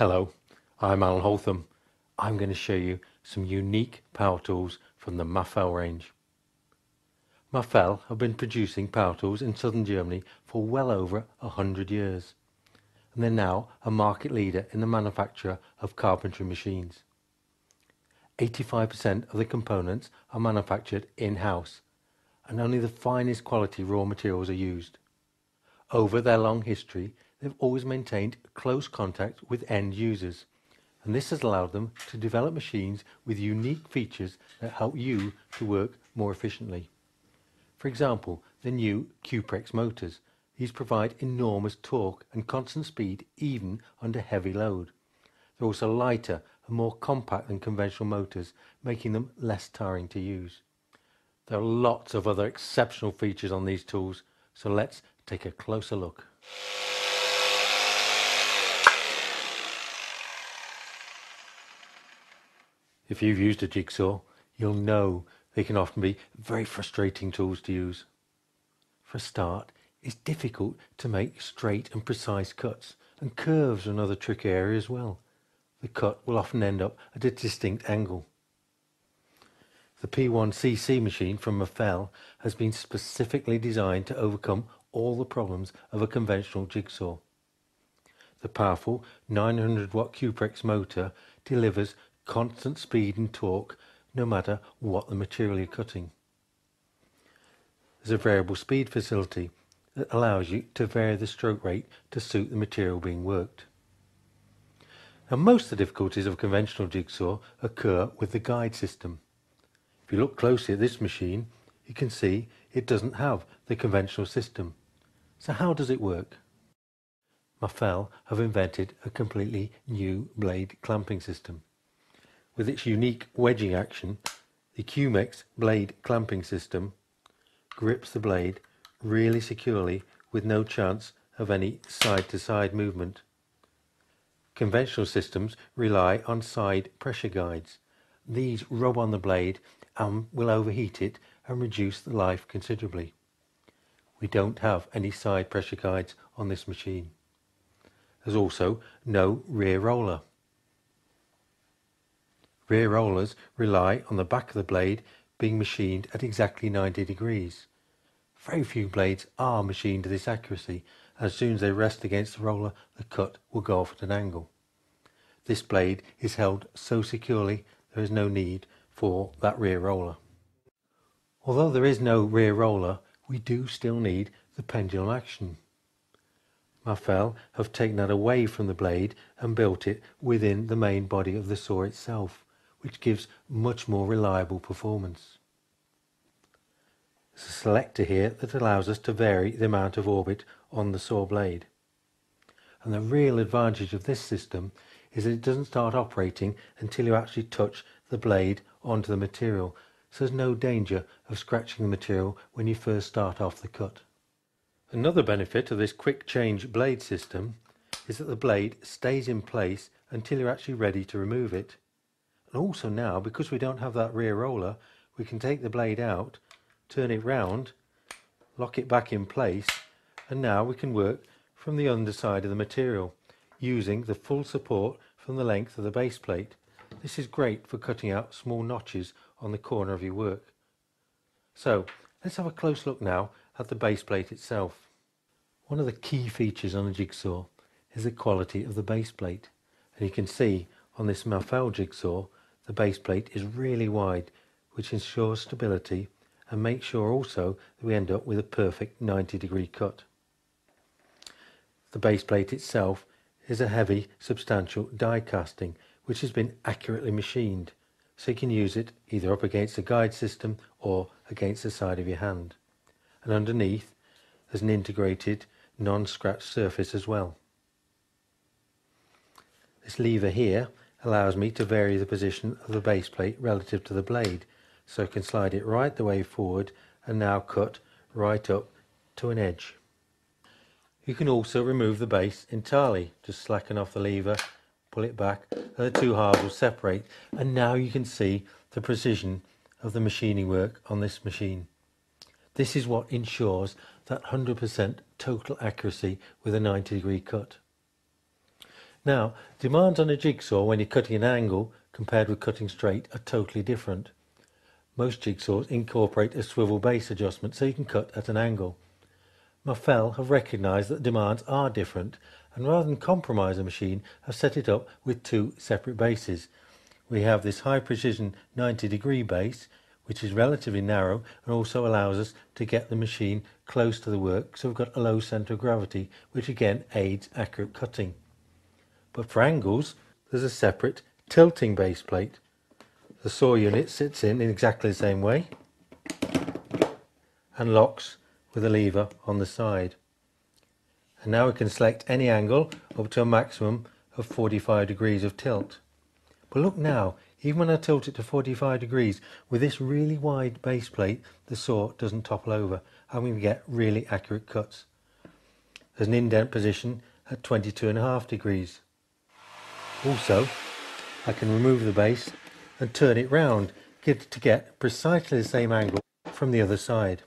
Hello, I'm Alan Holtham. I'm going to show you some unique power tools from the Mafell range. Mafell have been producing power tools in southern Germany for well over 100 years, and they're now a market leader in the manufacture of carpentry machines. 85% of the components are manufactured in-house, and only the finest quality raw materials are used. Over their long history, they've always maintained close contact with end users, and this has allowed them to develop machines with unique features that help you to work more efficiently. For example, the new Cuprex motors. These provide enormous torque and constant speed even under heavy load. They're also lighter and more compact than conventional motors, making them less tiring to use. There are lots of other exceptional features on these tools, so let's take a closer look. If you've used a jigsaw, you'll know they can often be very frustrating tools to use. For a start, it's difficult to make straight and precise cuts, and curves are another tricky area as well. The cut will often end up at a distinct angle. The P1cc machine from Mafell has been specifically designed to overcome all the problems of a conventional jigsaw. The powerful 900 watt Cuprex motor delivers constant speed and torque no matter what the material you're cutting. There's a variable speed facility that allows you to vary the stroke rate to suit the material being worked. Now, most of the difficulties of a conventional jigsaw occur with the guide system. If you look closely at this machine, you can see it doesn't have the conventional system. So how does it work? Mafell have invented a completely new blade clamping system. With its unique wedging action, the Cuprex blade clamping system grips the blade really securely with no chance of any side-to-side movement. Conventional systems rely on side pressure guides. These rub on the blade and will overheat it and reduce the life considerably. We don't have any side pressure guides on this machine. There's also no rear roller. Rear rollers rely on the back of the blade being machined at exactly 90 degrees. Very few blades are machined to this accuracy. As soon as they rest against the roller, the cut will go off at an angle. This blade is held so securely there is no need for that rear roller. Although there is no rear roller, we do still need the pendulum action. Mafell have taken that away from the blade and built it within the main body of the saw itself, which gives much more reliable performance. There's a selector here that allows us to vary the amount of orbit on the saw blade. And the real advantage of this system is that it doesn't start operating until you actually touch the blade onto the material, so there's no danger of scratching the material when you first start off the cut. Another benefit of this quick change blade system is that the blade stays in place until you're actually ready to remove it. And also now, because we don't have that rear roller, we can take the blade out, turn it round, lock it back in place, and now we can work from the underside of the material using the full support from the length of the base plate. This is great for cutting out small notches on the corner of your work. So let's have a close look now at the base plate itself. One of the key features on a jigsaw is the quality of the base plate, and you can see on this Mafell jigsaw the base plate is really wide, which ensures stability and makes sure also that we end up with a perfect 90-degree cut. The base plate itself is a heavy, substantial die casting which has been accurately machined, so you can use it either up against the guide system or against the side of your hand. And underneath there's an integrated non-scratch surface as well. This lever here allows me to vary the position of the base plate relative to the blade, so I can slide it right the way forward and now cut right up to an edge. You can also remove the base entirely. Just slacken off the lever, pull it back, and the two halves will separate, and now you can see the precision of the machining work on this machine. This is what ensures that 100% total accuracy with a 90-degree cut. Now, demands on a jigsaw when you're cutting an angle compared with cutting straight are totally different. Most jigsaws incorporate a swivel base adjustment so you can cut at an angle. Mafell have recognised that demands are different, and rather than compromise the machine, have set it up with two separate bases. We have this high precision 90-degree base, which is relatively narrow and also allows us to get the machine close to the work, so we've got a low centre of gravity, which again aids accurate cutting. But for angles, there's a separate tilting base plate. The saw unit sits in exactly the same way and locks with a lever on the side. And now we can select any angle up to a maximum of 45 degrees of tilt. But look now, even when I tilt it to 45 degrees, with this really wide base plate, the saw doesn't topple over, and we get really accurate cuts. There's an indent position at 22.5 degrees. Also, I can remove the base and turn it round to get precisely the same angle from the other side.